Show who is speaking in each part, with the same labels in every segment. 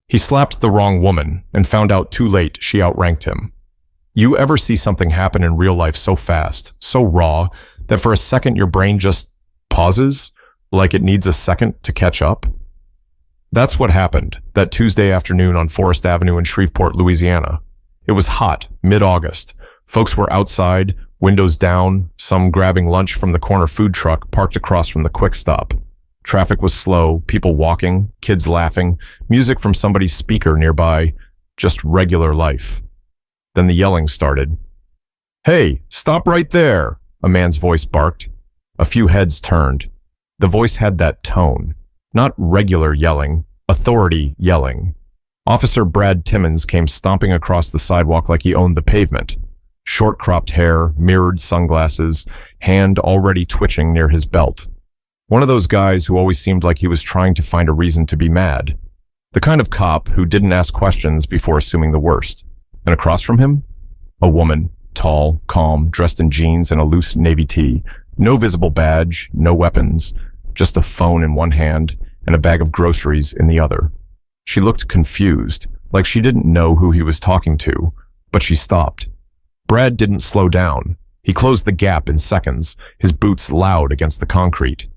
Speaker 1: He slapped the wrong woman and found out too late she outranked him. You ever see something happen in real life so fast, so raw, that for a second your brain just pauses, like it needs a second to catch up? That's what happened that Tuesday afternoon on Forest Avenue in Shreveport, Louisiana. It was hot, mid-August. Folks were outside, windows down, some grabbing lunch from the corner food truck parked across from the quick stop. Traffic was slow, people walking, kids laughing, music from somebody's speaker nearby, just regular life. Then the yelling started. "Hey, stop right there," a man's voice barked. A few heads turned. The voice had that tone. Not regular yelling, authority yelling. Officer Brad Timmons came stomping across the sidewalk like he owned the pavement. Short-cropped hair, mirrored sunglasses, hand already twitching near his belt. One of those guys who always seemed like he was trying to find a reason to be mad. The kind of cop who didn't ask questions before assuming the worst. And across from him? A woman, tall, calm, dressed in jeans and a loose navy tee. No visible badge, no weapons, just a phone in one hand and a bag of groceries in the other. She looked confused, like she didn't know who he was talking to, but she stopped. Brad didn't slow down. He closed the gap in seconds, his boots loud against the concrete.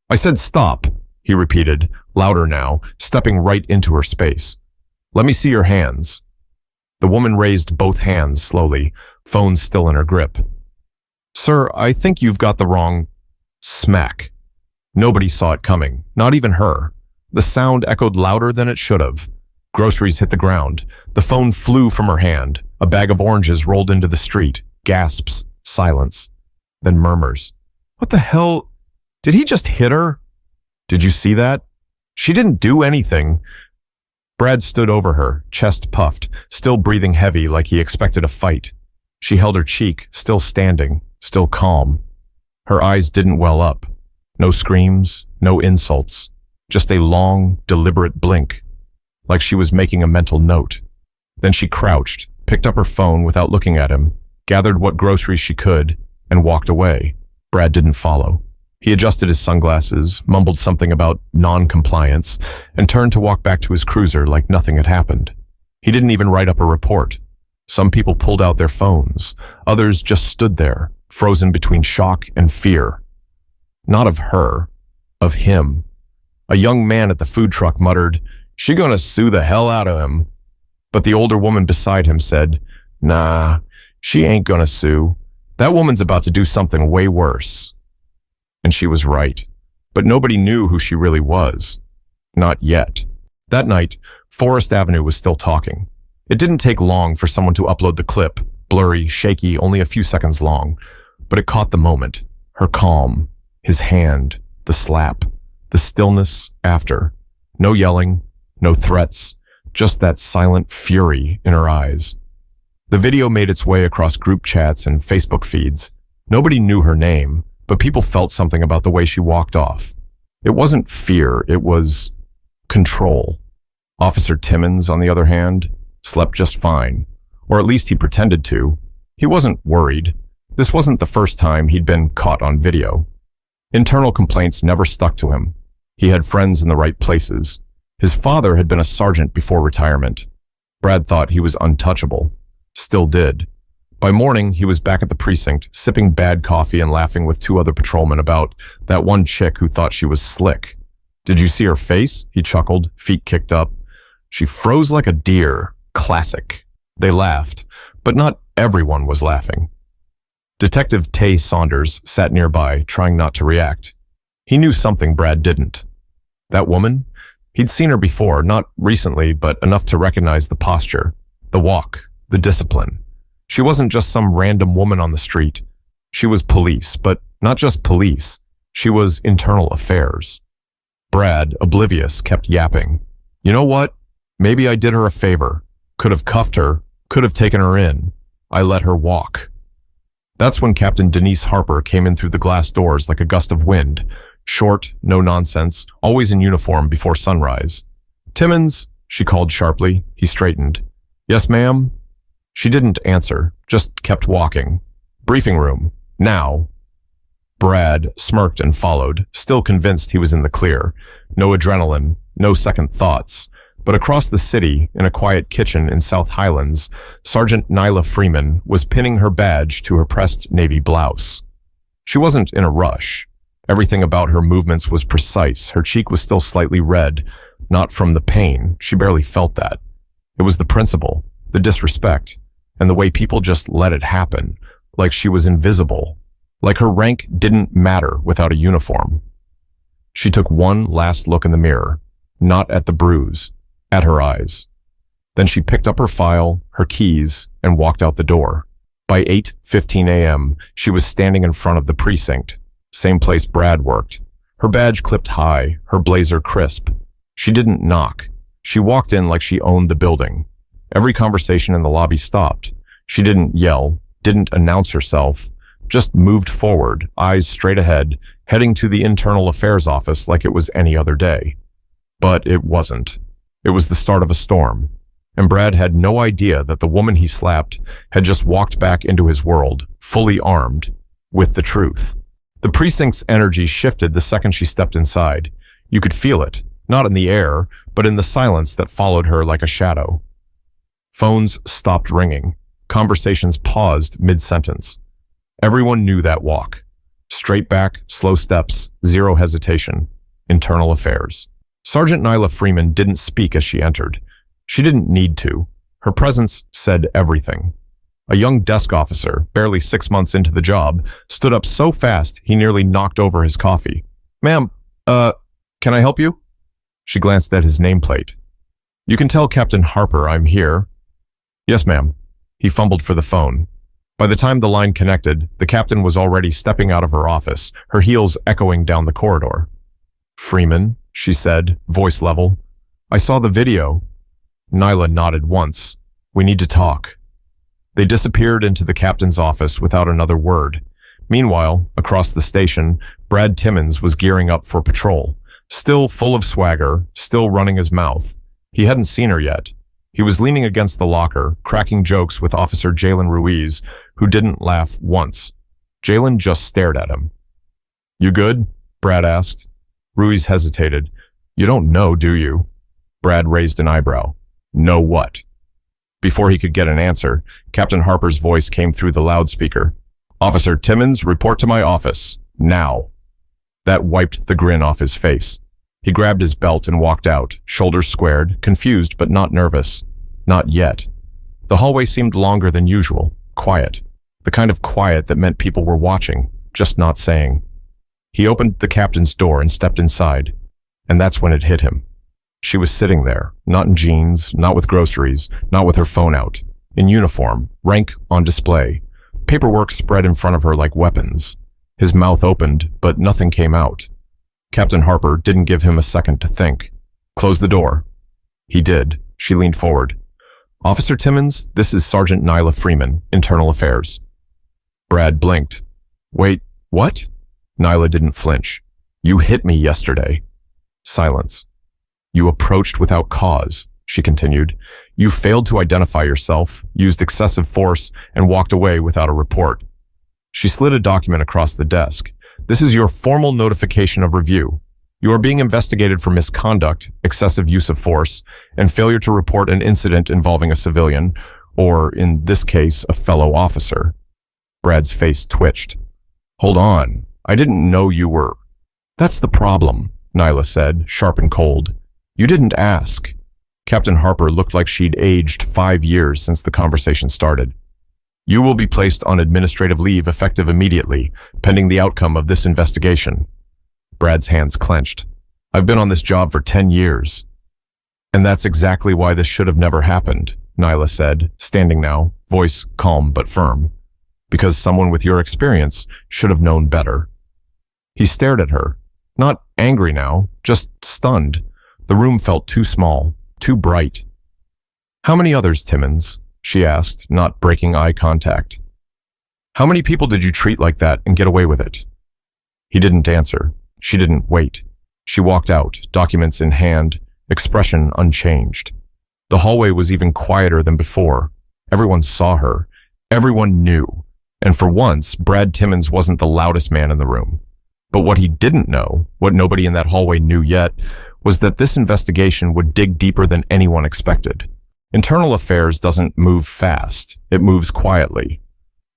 Speaker 1: "I said stop," he repeated, louder now, stepping right into her space. "Let me see your hands." The woman raised both hands slowly, phone still in her grip. "Sir, I think you've got the wrong..." Smack. Nobody saw it coming, not even her. The sound echoed louder than it should have. Groceries hit the ground. The phone flew from her hand. A bag of oranges rolled into the street. Gasps. Silence. Then murmurs. "What the hell? Did he just hit her? Did you see that? She didn't do anything." Brad stood over her, chest puffed, still breathing heavy like he expected a fight. She held her cheek, still standing, still calm. Her eyes didn't well up. No screams, no insults. Just a long, deliberate blink, like she was making a mental note. Then she crouched, picked up her phone without looking at him, gathered what groceries she could, and walked away. Brad didn't follow. He adjusted his sunglasses, mumbled something about non-compliance, and turned to walk back to his cruiser like nothing had happened. He didn't even write up a report. Some people pulled out their phones. Others just stood there, frozen between shock and fear. Not of her, of him. A young man at the food truck muttered, "She gonna sue the hell out of him." But the older woman beside him said, "Nah, she ain't gonna sue. That woman's about to do something way worse." And she was right. But nobody knew who she really was. Not yet. That night, Forest Avenue was still talking. It didn't take long for someone to upload the clip, blurry, shaky, only a few seconds long. But it caught the moment. Her calm, his hand, the slap, the stillness after. No yelling, no threats, just that silent fury in her eyes. The video made its way across group chats and Facebook feeds. Nobody knew her name, but people felt something about the way she walked off. It wasn't fear, it was control. Officer Timmons, on the other hand, slept just fine, or at least he pretended to. He wasn't worried. This wasn't the first time he'd been caught on video. Internal complaints never stuck to him. He had friends in the right places. His father had been a sergeant before retirement. Brad thought he was untouchable. Still did. By morning, he was back at the precinct, sipping bad coffee and laughing with two other patrolmen about that one chick who thought she was slick. "Did you see her face?" he chuckled, feet kicked up. "She froze like a deer. Classic." They laughed, but not everyone was laughing. Detective Tay Saunders sat nearby, trying not to react. He knew something Brad didn't. That woman? He'd seen her before, not recently, but enough to recognize the posture, the walk, the discipline. She wasn't just some random woman on the street. She was police, but not just police. She was internal affairs. Brad, oblivious, kept yapping. "You know what? Maybe I did her a favor. Could have cuffed her, could have taken her in. I let her walk." That's when Captain Denise Harper came in through the glass doors like a gust of wind. Short, no nonsense, always in uniform before sunrise. "Timmons," she called sharply. He straightened. "Yes, ma'am?" She didn't answer, just kept walking. "Briefing room. Now." Brad smirked and followed, still convinced he was in the clear. No adrenaline, no second thoughts. But across the city, in a quiet kitchen in South Highlands, Sergeant Nyla Freeman was pinning her badge to her pressed navy blouse. She wasn't in a rush. Everything about her movements was precise. Her cheek was still slightly red, not from the pain. She barely felt that. It was the principle, the disrespect, and the way people just let it happen, like she was invisible, like her rank didn't matter without a uniform. She took one last look in the mirror, not at the bruise, at her eyes. Then she picked up her file, her keys, and walked out the door. By 8:15 a.m., she was standing in front of the precinct, same place Brad worked. Her badge clipped high, her blazer crisp. She didn't knock. She walked in like she owned the building. Every conversation in the lobby stopped. She didn't yell, didn't announce herself, just moved forward, eyes straight ahead, heading to the internal affairs office like it was any other day. But it wasn't. It was the start of a storm, and Brad had no idea that the woman he slapped had just walked back into his world, fully armed, with the truth. The precinct's energy shifted the second she stepped inside. You could feel it, not in the air, but in the silence that followed her like a shadow. Phones stopped ringing. Conversations paused mid-sentence. Everyone knew that walk. Straight back, slow steps, zero hesitation. Internal affairs. Sergeant Nyla Freeman didn't speak as she entered. She didn't need to. Her presence said everything. A young desk officer, barely 6 months into the job, stood up so fast he nearly knocked over his coffee. "Ma'am, can I help you?" She glanced at his nameplate. "You can tell Captain Harper I'm here." "Yes, ma'am." He fumbled for the phone. By the time the line connected, the captain was already stepping out of her office, her heels echoing down the corridor. "Freeman," she said, voice level. "I saw the video." Nyla nodded once. "We need to talk." They disappeared into the captain's office without another word. Meanwhile, across the station, Brad Timmons was gearing up for patrol, still full of swagger, still running his mouth. He hadn't seen her yet. He was leaning against the locker, cracking jokes with Officer Jalen Ruiz, who didn't laugh once. Jalen just stared at him. "You good?" Brad asked. Ruiz hesitated. "You don't know, do you?" Brad raised an eyebrow. "Know what?" Before he could get an answer, Captain Harper's voice came through the loudspeaker. "Officer Timmons, report to my office. Now." That wiped the grin off his face. He grabbed his belt and walked out, shoulders squared, confused but not nervous. Not yet. The hallway seemed longer than usual, quiet. The kind of quiet that meant people were watching, just not saying. He opened the captain's door and stepped inside, and that's when it hit him. She was sitting there, not in jeans, not with groceries, not with her phone out. In uniform, rank on display. Paperwork spread in front of her like weapons. His mouth opened, but nothing came out. Captain Harper didn't give him a second to think. "Close the door." He did. She leaned forward. "Officer Timmons, this is Sergeant Nyla Freeman, Internal Affairs." Brad blinked. "Wait, what?" Nyla didn't flinch. "You hit me yesterday." Silence. "You approached without cause," she continued. "You failed to identify yourself, used excessive force, and walked away without a report." She slid a document across the desk. "This is your formal notification of review. You are being investigated for misconduct, excessive use of force, and failure to report an incident involving a civilian, or, in this case, a fellow officer." Brad's face twitched. "Hold on. I didn't know you were—" "That's the problem," Nyla said, sharp and cold. "You didn't ask." Captain Harper looked like she'd aged 5 years since the conversation started. "You will be placed on administrative leave effective immediately, pending the outcome of this investigation." Brad's hands clenched. "I've been on this job for 10 years. "And that's exactly why this should have never happened," Nyla said, standing now, voice calm but firm. "Because someone with your experience should have known better." He stared at her, not angry now, just stunned. The room felt too small, too bright. "How many others, Timmons?" she asked, not breaking eye contact. "How many people did you treat like that and get away with it?" He didn't answer. She didn't wait. She walked out, documents in hand, expression unchanged. The hallway was even quieter than before. Everyone saw her. Everyone knew. And for once, Brad Timmons wasn't the loudest man in the room. But what he didn't know, what nobody in that hallway knew yet, was that this investigation would dig deeper than anyone expected. Internal affairs doesn't move fast, it moves quietly.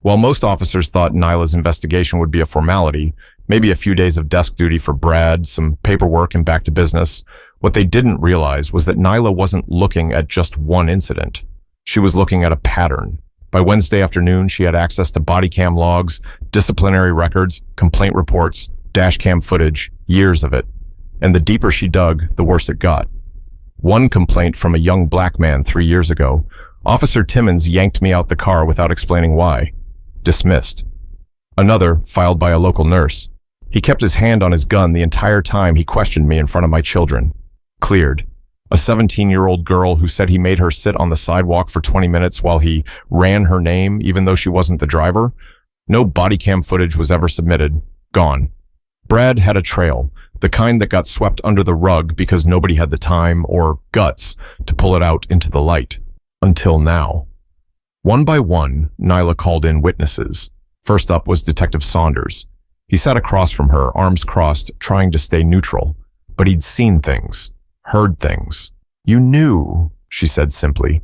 Speaker 1: While most officers thought Nyla's investigation would be a formality, maybe a few days of desk duty for Brad, some paperwork, and back to business, what they didn't realize was that Nyla wasn't looking at just one incident. She was looking at a pattern. By Wednesday afternoon, she had access to body cam logs, disciplinary records, complaint reports, dash cam footage, years of it. And the deeper she dug, the worse it got. One complaint from a young black man 3 years ago. Officer Timmons yanked me out the car without explaining why. Dismissed. Another, filed by a local nurse. He kept his hand on his gun the entire time he questioned me in front of my children. Cleared. A 17-year-old girl who said he made her sit on the sidewalk for 20 minutes while he ran her name even though she wasn't the driver. No body cam footage was ever submitted. Gone. Brad had a trail, the kind that got swept under the rug because nobody had the time or guts to pull it out into the light. Until now. One by one, Nyla called in witnesses. First up was Detective Saunders. He sat across from her, arms crossed, trying to stay neutral. But he'd seen things. Heard things. You knew, she said simply.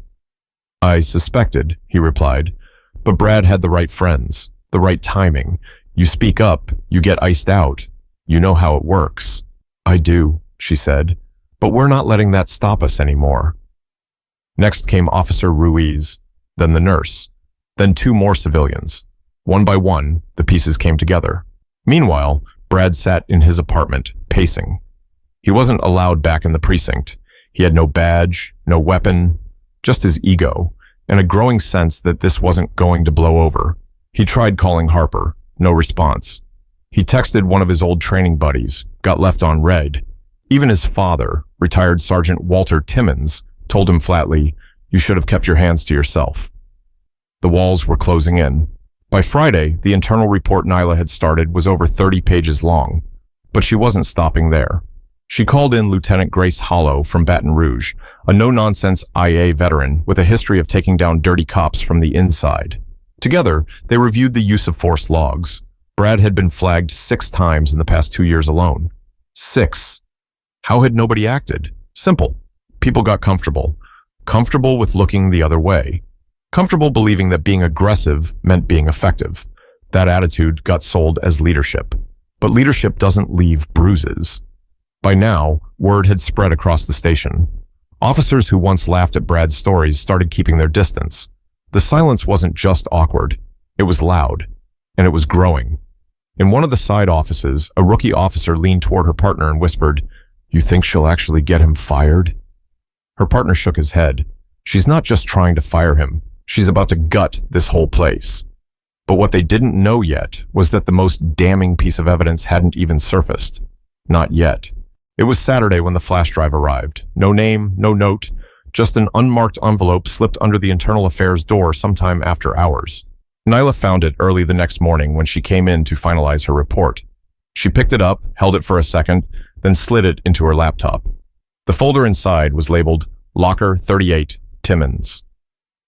Speaker 1: I suspected, he replied. But Brad had the right friends, the right timing. You speak up, you get iced out. You know how it works. I do, she said. But we're not letting that stop us anymore. Next came Officer Ruiz, then the nurse, then 2 more civilians. One by one, the pieces came together. Meanwhile, Brad sat in his apartment, pacing. He wasn't allowed back in the precinct. He had no badge, no weapon, just his ego, and a growing sense that this wasn't going to blow over. He tried calling Harper, no response. He texted one of his old training buddies, got left on red. Even his father, retired Sergeant Walter Timmons, told him flatly, you should have kept your hands to yourself. The walls were closing in. By Friday, the internal report Nyla had started was over 30 pages long, but she wasn't stopping there. She called in Lieutenant Grace Hollow from Baton Rouge, a no-nonsense IA veteran with a history of taking down dirty cops from the inside. Together, they reviewed the use of force logs. Brad had been flagged 6 times in the past 2 years alone. 6. How had nobody acted? Simple. People got comfortable. Comfortable with looking the other way. Comfortable believing that being aggressive meant being effective. That attitude got sold as leadership. But leadership doesn't leave bruises. By now, word had spread across the station. Officers who once laughed at Brad's stories started keeping their distance. The silence wasn't just awkward. It was loud. And it was growing. In one of the side offices, a rookie officer leaned toward her partner and whispered, "You think she'll actually get him fired?" Her partner shook his head. She's not just trying to fire him. She's about to gut this whole place. But what they didn't know yet was that the most damning piece of evidence hadn't even surfaced. Not yet. It was Saturday when the flash drive arrived. No name, no note, just an unmarked envelope slipped under the internal affairs door sometime after hours. Nyla found it early the next morning when she came in to finalize her report. She picked it up, held it for a second, then slid it into her laptop. The folder inside was labeled Locker 38, Timmons.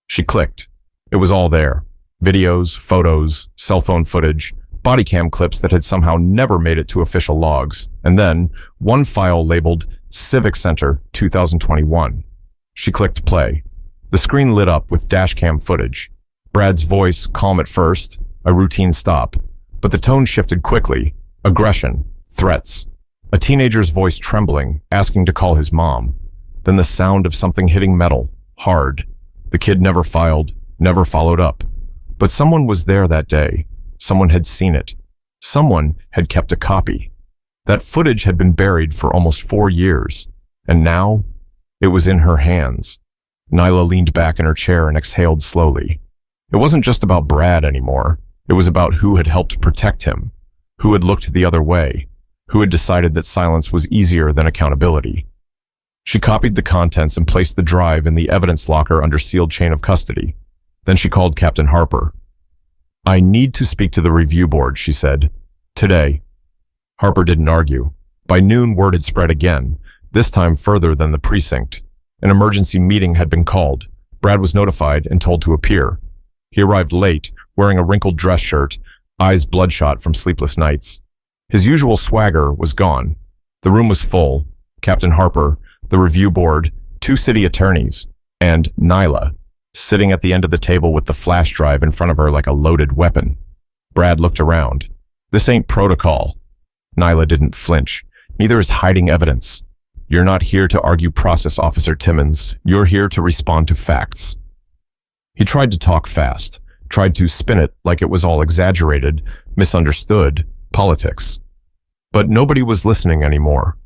Speaker 1: She clicked. It was all there. Videos, photos, cell phone footage, body cam clips that had somehow never made it to official logs, and then one file labeled Civic Center 2021. She clicked play. The screen lit up with dashcam footage. Brad's voice, calm at first, a routine stop, but the tone shifted quickly. Aggression, threats. A teenager's voice trembling, asking to call his mom. Then the sound of something hitting metal, hard. The kid never filed, never followed up. But someone was there that day. Someone had seen it. Someone had kept a copy. That footage had been buried for almost 4 years. And now, it was in her hands. Nyla leaned back in her chair and exhaled slowly. It wasn't just about Brad anymore. It was about who had helped protect him, who had looked the other way, who had decided that silence was easier than accountability. She copied the contents and placed the drive in the evidence locker under sealed chain of custody. Then she called Captain Harper. "I need to speak to the review board," she said. "Today." Harper didn't argue. By noon, word had spread again, this time further than the precinct. An emergency meeting had been called. Brad was notified and told to appear. He arrived late, wearing a wrinkled dress shirt, eyes bloodshot from sleepless nights. His usual swagger was gone. The room was full. Captain Harper, the review board, two city attorneys, and Nyla, sitting at the end of the table with the flash drive in front of her like a loaded weapon. Brad looked around. This ain't protocol. Nyla didn't flinch. Neither is hiding evidence. You're not here to argue process, Officer Timmons. You're here to respond to facts. He tried to talk fast, tried to spin it like it was all exaggerated, misunderstood, politics. But nobody was listening anymore.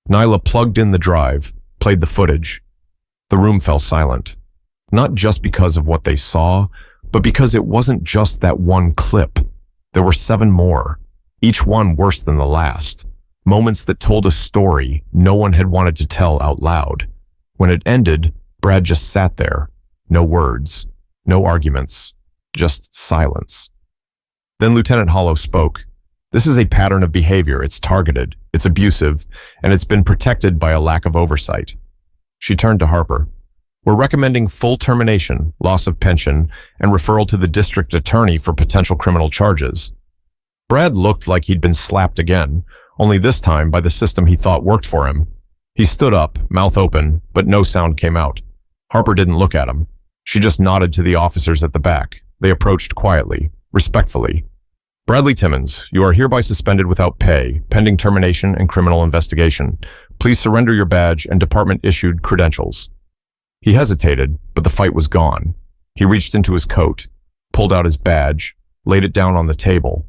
Speaker 1: Nyla plugged in the drive, played the footage. The room fell silent. Not just because of what they saw, but because it wasn't just that one clip. There were 7 more, each one worse than the last. Moments that told a story no one had wanted to tell out loud. When it ended, Brad just sat there. No words, no arguments, just silence. Then Lieutenant Hollow spoke. This is a pattern of behavior. It's targeted, it's abusive, and it's been protected by a lack of oversight. She turned to Harper. We're recommending full termination, loss of pension, and referral to the district attorney for potential criminal charges. Brad looked like he'd been slapped again, only this time by the system he thought worked for him. He stood up, mouth open, but no sound came out. Harper didn't look at him. She just nodded to the officers at the back. They approached quietly, respectfully. Bradley Timmons, you are hereby suspended without pay, pending termination and criminal investigation. Please surrender your badge and department-issued credentials. He hesitated, but the fight was gone. He reached into his coat, pulled out his badge, laid it down on the table.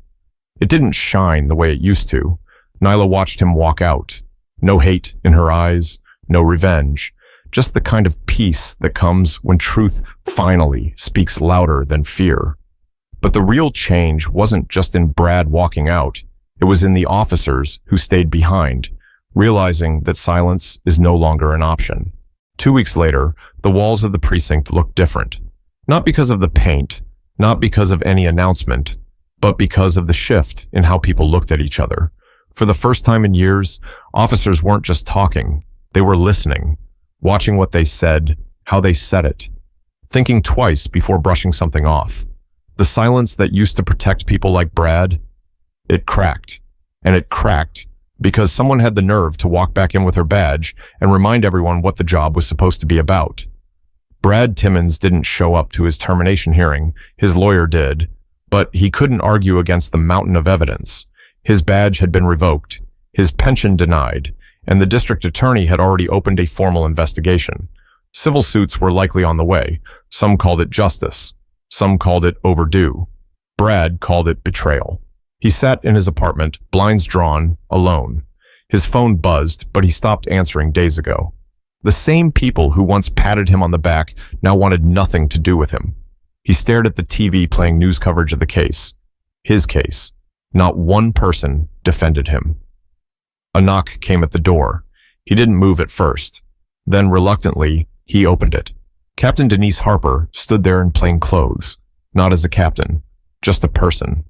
Speaker 1: It didn't shine the way it used to. Nyla watched him walk out. No hate in her eyes, no revenge, just the kind of peace that comes when truth finally speaks louder than fear. But the real change wasn't just in Brad walking out. It was in the officers who stayed behind, realizing that silence is no longer an option. 2 weeks later, the walls of the precinct looked different. Not because of the paint, not because of any announcement, but because of the shift in how people looked at each other. For the first time in years, officers weren't just talking, they were listening, watching what they said, how they said it, thinking twice before brushing something off. The silence that used to protect people like Brad, it cracked. And it cracked because someone had the nerve to walk back in with her badge and remind everyone what the job was supposed to be about. Brad Timmons didn't show up to his termination hearing, his lawyer did, but he couldn't argue against the mountain of evidence. His badge had been revoked, his pension denied, and the district attorney had already opened a formal investigation. Civil suits were likely on the way. Some called it justice. Some called it overdue. Brad called it betrayal. He sat in his apartment, blinds drawn, alone. His phone buzzed, but he stopped answering days ago. The same people who once patted him on the back now wanted nothing to do with him. He stared at the TV playing news coverage of the case. His case. Not one person defended him. A knock came at the door. He didn't move at first. Then, reluctantly, he opened it. Captain Denise Harper stood there in plain clothes, not as a captain, just a person.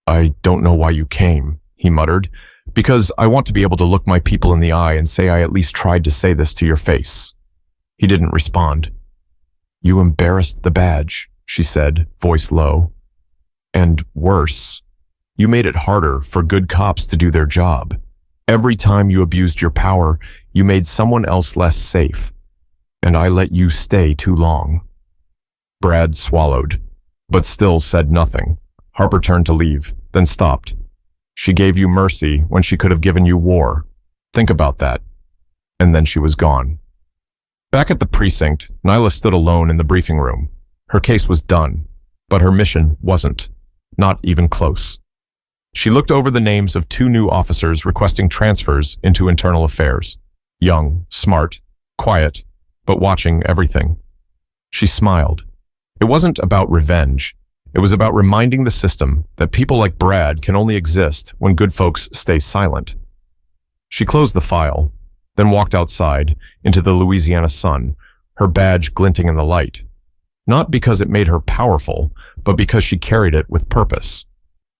Speaker 1: I don't know why you came, he muttered, because I want to be able to look my people in the eye and say I at least tried to say this to your face. He didn't respond. You embarrassed the badge, she said, voice low. And worse, you made it harder for good cops to do their job. Every time you abused your power, you made someone else less safe. And I let you stay too long. Brad swallowed, but still said nothing. Harper turned to leave, then stopped. She gave you mercy when she could have given you war. Think about that. And then she was gone. Back at the precinct, Nyla stood alone in the briefing room. Her case was done, but her mission wasn't. Not even close. She looked over the names of 2 new officers requesting transfers into internal affairs. Young, smart, quiet, but watching everything. She smiled. It wasn't about revenge. It was about reminding the system that people like Brad can only exist when good folks stay silent. She closed the file, then walked outside into the Louisiana sun, her badge glinting in the light. Not because it made her powerful, but because she carried it with purpose.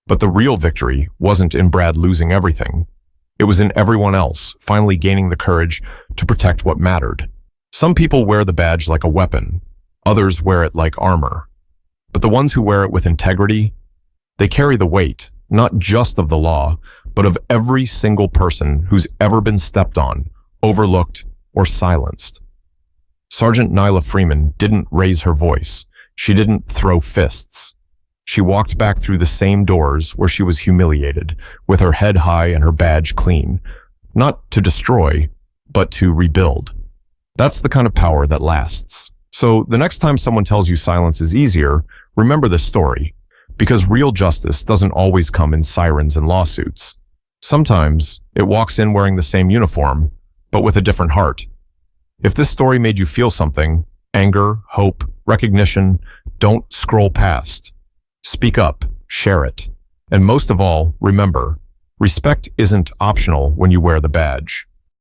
Speaker 1: But the real victory wasn't in Brad losing everything. It was in everyone else finally gaining the courage to protect what mattered. Some people wear the badge like a weapon. Others wear it like armor. But the ones who wear it with integrity, they carry the weight, not just of the law, but of every single person who's ever been stepped on overlooked, or silenced. Sergeant Nyla Freeman didn't raise her voice. She didn't throw fists. She walked back through the same doors where she was humiliated, with her head high and her badge clean. Not to destroy, but to rebuild. That's the kind of power that lasts. So the next time someone tells you silence is easier, remember this story. Because real justice doesn't always come in sirens and lawsuits. Sometimes it walks in wearing the same uniform, but with a different heart. If this story made you feel something, anger, hope, recognition, don't scroll past. Speak up, share it. And most of all, remember, respect isn't optional when you wear the badge.